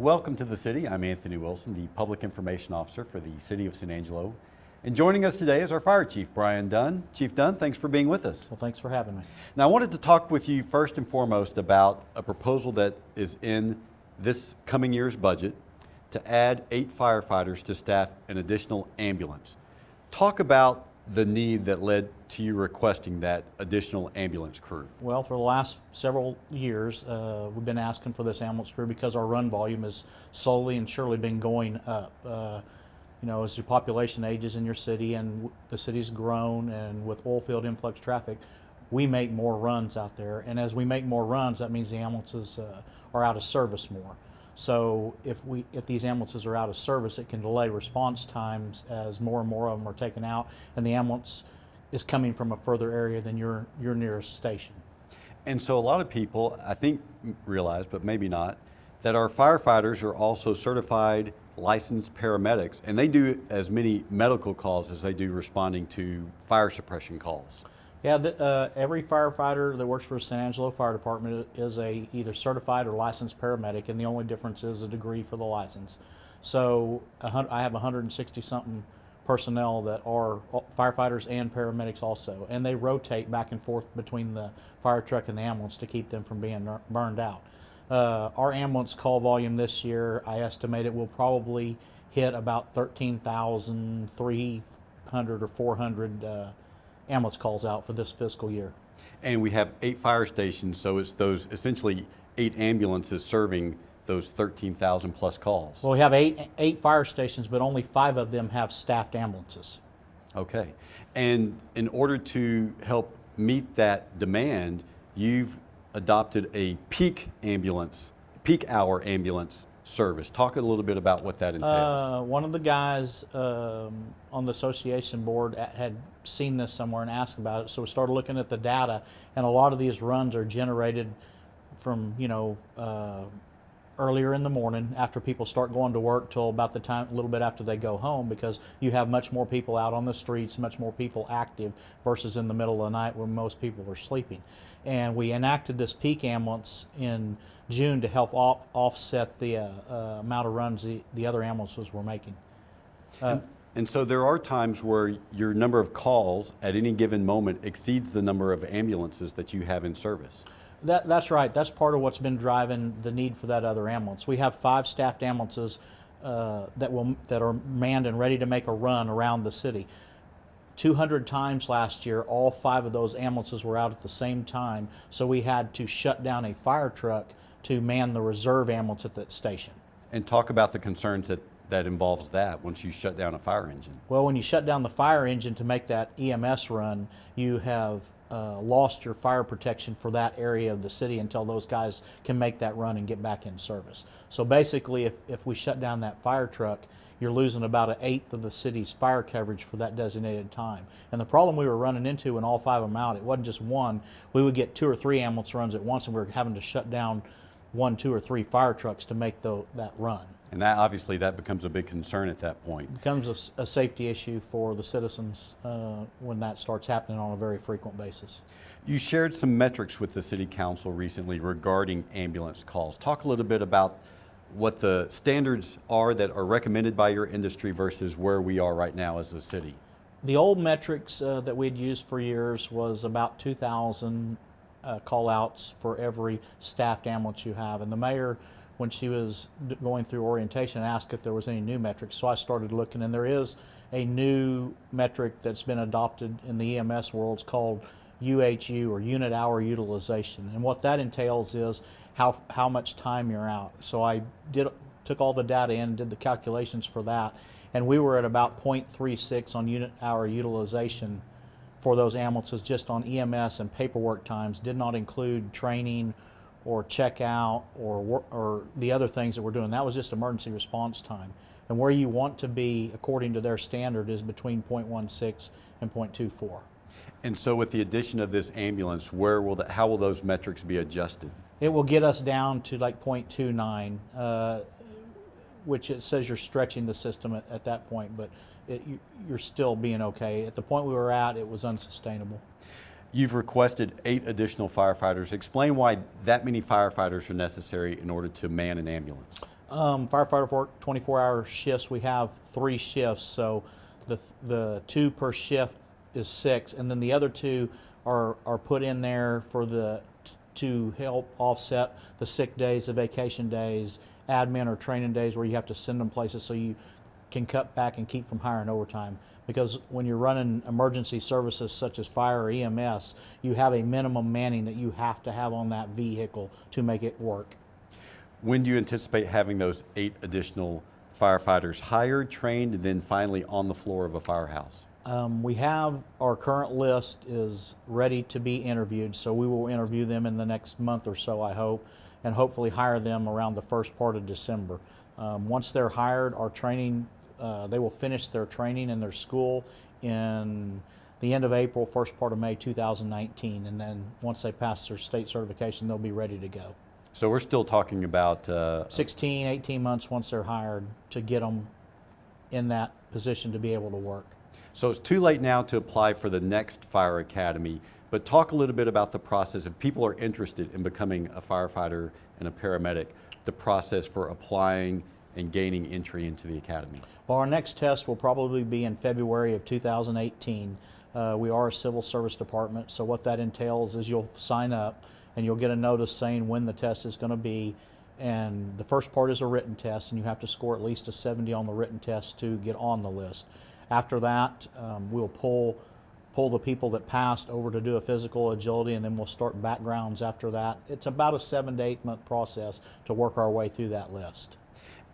Welcome to the City. I'm Anthony Wilson, the Public Information Officer for the City of San Angelo. And joining us today is our Fire Chief, Brian Dunn. Chief Dunn, thanks for being with us. Well, thanks for having me. Now, I wanted to talk with you first and foremost about a proposal that is in this coming year's budget to add 8 firefighters to staff an additional ambulance. Talk about the need that led to you requesting that additional ambulance crew. Well, for the last several years, we've been asking for this ambulance crew because our run volume has slowly and surely been going up. You know, as your population ages in your city and the city's grown, and with oil field influx traffic, we make more runs out there. And as we make more runs, that means the ambulances are out of service more. So if these ambulances are out of service, it can delay response times as more and more of them are taken out, and the ambulance is coming from a further area than your nearest station. And so a lot of people, I think, realize, but maybe not, that our firefighters are also certified licensed paramedics, and they do as many medical calls as they do responding to fire suppression calls. Yeah, every firefighter that works for San Angelo Fire Department is either certified or licensed paramedic, and the only difference is a degree for the license. So I have 160-something personnel that are firefighters and paramedics also, and they rotate back and forth between the fire truck and the ambulance to keep them from being burned out. Our ambulance call volume this year, I estimate it will probably hit about 13,300 or 400 ambulance calls out for this fiscal year. And we have 8 fire stations, so it's those essentially 8 ambulances serving those 13,000 plus calls. Well, we have eight fire stations, but only 5 of them have staffed ambulances. Okay. And in order to help meet that demand, you've adopted a peak hour ambulance service. Talk a little bit about what that entails. One of the guys on the association board had seen this somewhere and asked about it, so we started looking at the data, and a lot of these runs are generated from, you know, earlier in the morning after people start going to work till about the time, a little bit after they go home, because you have much more people out on the streets, much more people active versus in the middle of the night when most people are sleeping. And we enacted this peak ambulance in June to help offset the amount of runs the other ambulances were making. And so there are times where your number of calls at any given moment exceeds the number of ambulances that you have in service. That's right. That's part of what's been driving the need for that other ambulance. We have 5 staffed ambulances that are manned and ready to make a run around the city. 200 times last year, all 5 of those ambulances were out at the same time, so we had to shut down a fire truck to man the reserve ambulance at that station. And talk about the concerns that involves that once you shut down a fire engine. Well, when you shut down the fire engine to make that EMS run, you have lost your fire protection for that area of the city until those guys can make that run and get back in service. So basically, if we shut down that fire truck, you're losing about 1/8 of the city's fire coverage for that designated time. And the problem we were running into when all 5 of them out, it wasn't just one. We would get 2 or 3 ambulance runs at once, and we were having to shut down 1, 2, or 3 fire trucks to make that run. And that obviously that becomes a big concern at that point. It becomes a safety issue for the citizens when that starts happening on a very frequent basis. You shared some metrics with the City Council recently regarding ambulance calls. Talk a little bit about what the standards are that are recommended by your industry versus where we are right now as a city. The old metrics that we'd used for years was about 2,000 call-outs for every staffed ambulance you have. And the mayor, when she was going through orientation, asked if there was any new metrics. So I started looking, and there is a new metric that's been adopted in the EMS world. It's called UHU, or unit hour utilization. And what that entails is how much time you're out. So I took all the data in, did the calculations for that, and we were at about 0.36 on unit hour utilization for those ambulances just on EMS and paperwork times. Did not include training or checkout or the other things that we're doing. That was just emergency response time. And where you want to be, according to their standard, is between 0.16 and 0.24. And so with the addition of this ambulance, how will those metrics be adjusted? It will get us down to like 0.29, which it says you're stretching the system at that point, but you're still being okay. At the point we were at, it was unsustainable. You've requested 8 additional firefighters. Explain why that many firefighters are necessary in order to man an ambulance. Firefighter for 24-hour shifts, we have 3 shifts, so the 2 per shift is 6, and then the other 2 are put in there for to help offset the sick days, the vacation days, admin or training days where you have to send them places so you can cut back and keep from hiring overtime. Because when you're running emergency services such as fire or EMS, you have a minimum manning that you have to have on that vehicle to make it work. When do you anticipate having those 8 additional firefighters hired, trained, and then finally on the floor of a firehouse? We have our current list is ready to be interviewed, so we will interview them in the next month or so, I hope, and hopefully hire them around the first part of December. Once they're hired, our training, they will finish their training in their school in the end of April, first part of May 2019, and then once they pass their state certification, they'll be ready to go. So we're still talking about 16, 18 months once they're hired to get them in that position to be able to work. So it's too late now to apply for the next fire academy, but talk a little bit about the process. If people are interested in becoming a firefighter and a paramedic, the process for applying and gaining entry into the academy. Well, our next test will probably be in February of 2018. We are a civil service department, so what that entails is you'll sign up and you'll get a notice saying when the test is going to be, and the first part is a written test, and you have to score at least a 70 on the written test to get on the list. After that, we'll pull the people that passed over to do a physical agility, and then we'll start backgrounds after that. It's about a 7 to 8 month process to work our way through that list.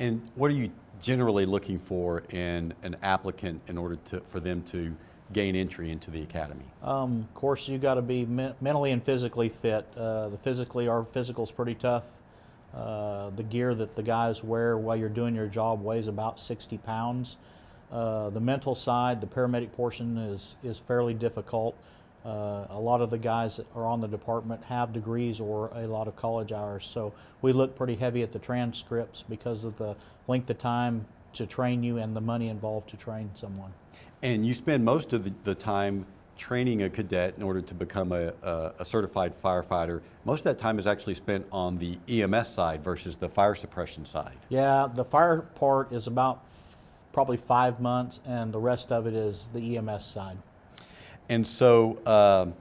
And what are you generally looking for in an applicant in order for them to gain entry into the academy? Of course, you got to be mentally and physically fit. Our physical's pretty tough. The gear that the guys wear while you're doing your job weighs about 60 pounds. The mental side, the paramedic portion is fairly difficult. A lot of the guys that are on the department have degrees or a lot of college hours, so we look pretty heavy at the transcripts because of the length of time to train you and the money involved to train someone. And you spend most of the time training a cadet in order to become a certified firefighter. Most of that time is actually spent on the EMS side versus the fire suppression side. Yeah, the fire part is about probably 5 months, and the rest of it is the EMS side. And so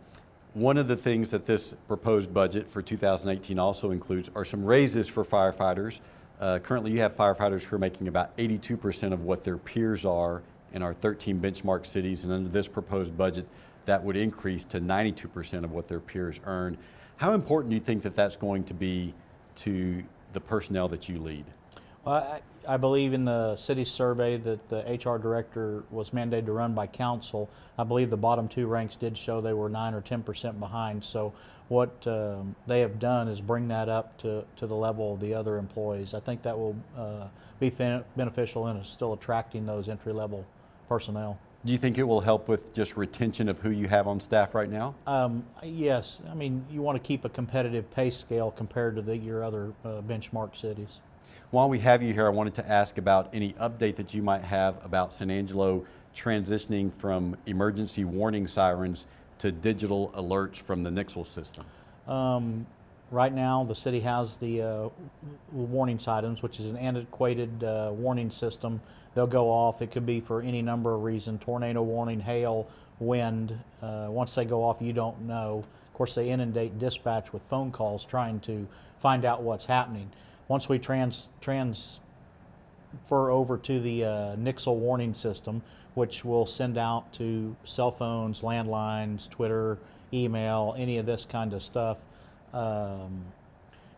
one of the things that this proposed budget for 2018 also includes are some raises for firefighters. Currently you have firefighters who are making about 82% of what their peers are in our 13 benchmark cities, and under this proposed budget that would increase to 92% of what their peers earn. How important do you think that that's going to be to the personnel that you lead? Well, I believe in the city survey that the HR director was mandated to run by council. I believe the bottom 2 ranks did show they were 9 or 10% behind. So what they have done is bring that up to the level of the other employees. I think that will be beneficial in still attracting those entry-level personnel. Do you think it will help with just retention of who you have on staff right now? Yes. I mean, you want to keep a competitive pay scale compared to your other benchmark cities. While we have you here, I wanted to ask about any update that you might have about San Angelo transitioning from emergency warning sirens to digital alerts from the Nixle system. Right now, the city has the warning items, which is an antiquated warning system. They'll go off. It could be for any number of reasons: tornado warning, hail, wind. Once they go off, you don't know. Of course, they inundate dispatch with phone calls trying to find out what's happening. Once we transfer over to the Nixle warning system, which will send out to cell phones, landlines, Twitter, email, any of this kind of stuff,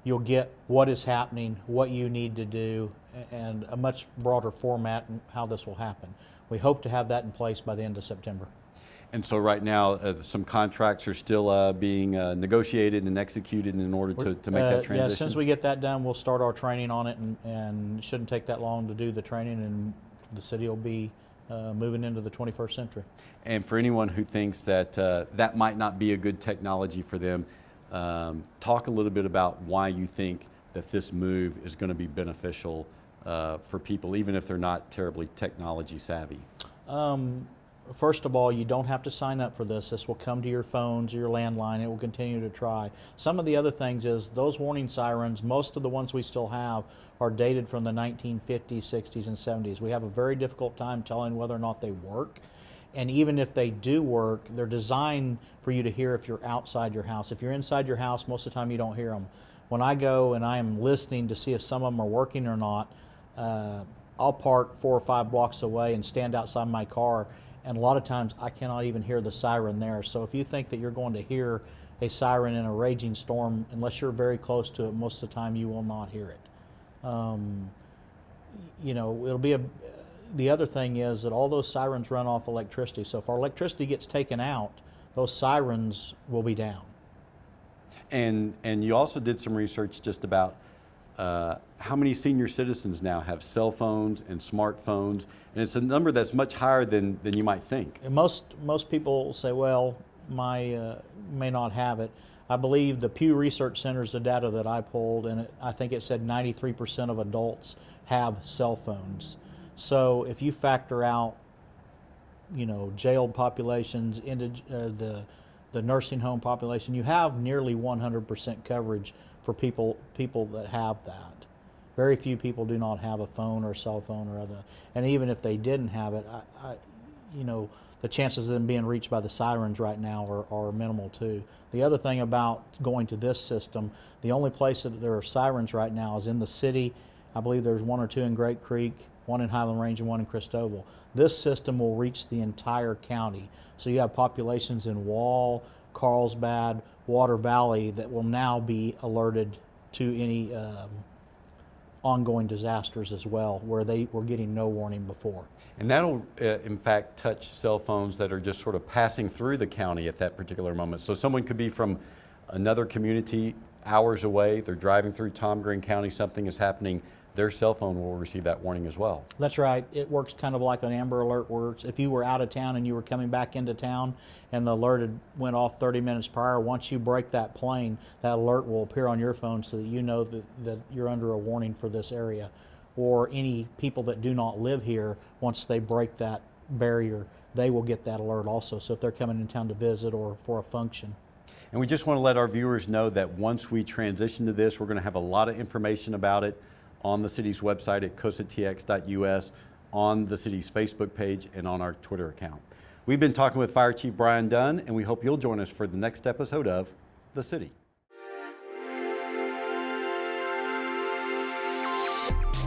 you'll get what is happening, what you need to do, and a much broader format in how this will happen. We hope to have that in place by the end of September. And so right now, some contracts are still being negotiated and executed in order to make that transition? Yeah, as soon as we get that done, we'll start our training on it, and it shouldn't take that long to do the training, and the city will be moving into the 21st century. And for anyone who thinks that that might not be a good technology for them, talk a little bit about why you think that this move is going to be beneficial for people, even if they're not terribly technology savvy. first of all, you don't have to sign up for this. This will come to your phones, your landline. It will continue to try. Some of the other things is those warning sirens, most of the ones we still have are dated from the 1950s, 60s, and 70s. We have a very difficult time telling whether or not they work. And even if they do work, they're designed for you to hear if you're outside your house. If you're inside your house, most of the time you don't hear them. When I go and I am listening to see if some of them are working or not, I'll park 4 or 5 blocks away and stand outside my car, and a lot of times I cannot even hear the siren there. So if you think that you're going to hear a siren in a raging storm, unless you're very close to it, most of the time you will not hear it. You know, it'll be the other thing is that all those sirens run off electricity. So if our electricity gets taken out, those sirens will be down. And you also did some research just about how many senior citizens now have cell phones and smartphones, and it's a number that's much higher than you might think. And most people say, well, my may not have it. I believe the Pew Research Center's the data that I pulled, and I think it said 93% of adults have cell phones. So if you factor out, you know, jailed populations, into the nursing home population, you have nearly 100% coverage for people that have that. Very few people do not have a phone or cell phone or other. And even if they didn't have it, you know, the chances of them being reached by the sirens right now are minimal too. The other thing about going to this system, the only place that there are sirens right now is in the city. I believe there's 1 or 2 in Great Creek, 1 in Highland Range, and 1 in Christoval. This system will reach the entire county. So you have populations in Wall, Carlsbad, Water Valley that will now be alerted to any ongoing disasters as well, where they were getting no warning before. And that'll, in fact, touch cell phones that are just sort of passing through the county at that particular moment. So someone could be from another community hours away, they're driving through Tom Green County, something is happening, their cell phone will receive that warning as well. That's right. It works kind of like an Amber Alert works. If you were out of town and you were coming back into town and the alert had went off 30 minutes prior, once you break that plane, that alert will appear on your phone so that you know that you're under a warning for this area. Or any people that do not live here, once they break that barrier, they will get that alert also. So if they're coming in town to visit or for a function. And we just want to let our viewers know that once we transition to this, we're going to have a lot of information about it on the city's website at cosatx.us, on the city's Facebook page, and on our Twitter account. We've been talking with Fire Chief Brian Dunn, and we hope you'll join us for the next episode of The City.